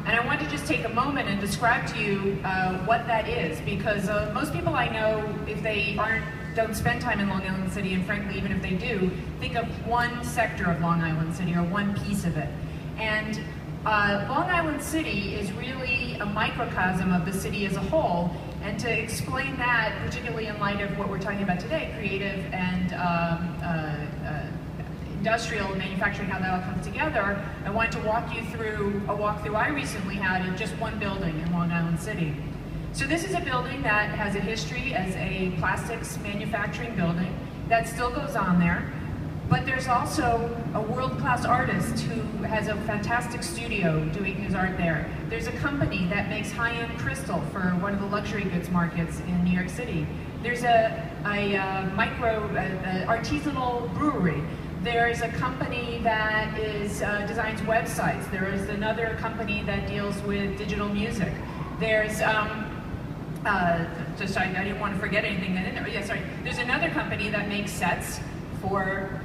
And I want to just take a moment and describe to you what that is, because most people I know, if they don't spend time in Long Island City, and frankly, even if they do, think of one sector of Long Island City or one piece of it. And Long Island City is really a microcosm of the city as a whole, and to explain that, particularly in light of what we're talking about today, creative and industrial manufacturing, how that all comes together, I wanted to walk you through a walkthrough I recently had of just one building in Long Island City. So this is a building that has a history as a plastics manufacturing building that still goes on there. But there's also a world-class artist who has a fantastic studio doing his art there. There's a company that makes high-end crystal for one of the luxury goods markets in New York City. There's a artisanal brewery. There's a company that designs websites. There is another company that deals with digital music. There's I didn't want to forget anything that in there. Yeah, sorry. There's another company that makes sets for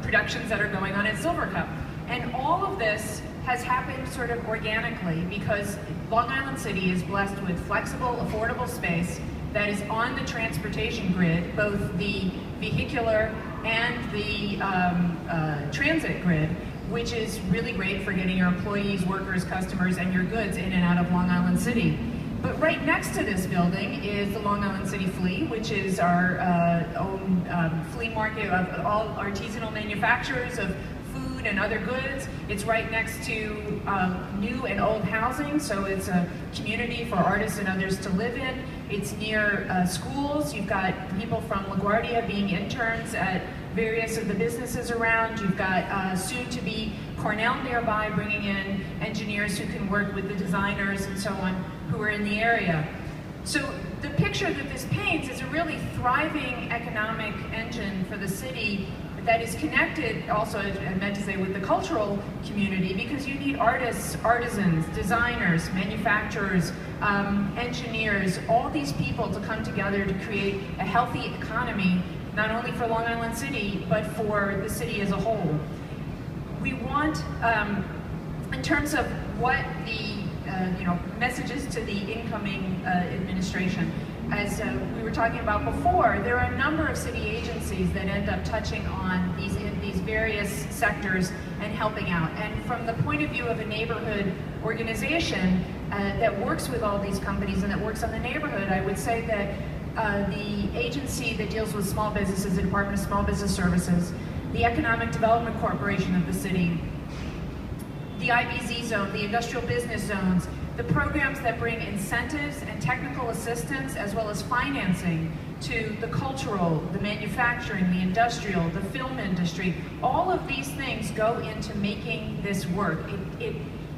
productions that are going on at Silver Cup. And all of this has happened sort of organically because Long Island City is blessed with flexible, affordable space that is on the transportation grid, both the vehicular and the transit grid, which is really great for getting your employees, workers, customers, and your goods in and out of Long Island City. But right next to this building is the Long Island City Flea, which is our own flea market of all artisanal manufacturers of food and other goods. It's right next to new and old housing, so it's a community for artists and others to live in. It's near schools. You've got people from LaGuardia being interns at various of the businesses around. You've got soon-to-be Cornell nearby bringing in engineers who can work with the designers and so on who are in the area. So the picture that this paints is a really thriving economic engine for the city that is connected also, I meant to say, with the cultural community, because you need artists, artisans, designers, manufacturers, engineers, all these people to come together to create a healthy economy, not only for Long Island City, but for the city as a whole. We want, in terms of what the messages to the incoming administration, as we were talking about before, there are a number of city agencies that end up touching on these various sectors and helping out. And from the point of view of a neighborhood organization that works with all these companies and that works on the neighborhood, I would say that the agency that deals with small businesses, the Department of Small Business Services, the Economic Development Corporation of the city, the IBZ zone, the industrial business zones, the programs that bring incentives and technical assistance as well as financing to the cultural, the manufacturing, the industrial, the film industry, all of these things go into making this work.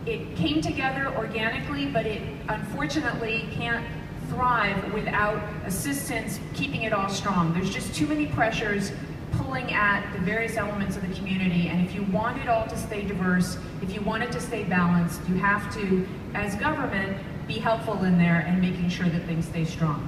It came together organically, but it unfortunately can't thrive without assistance keeping it all strong. There's just too many pressures pulling at the various elements of the community, and if you want it all to stay diverse, if you want it to stay balanced, you have to, as government, be helpful in there and making sure that things stay strong.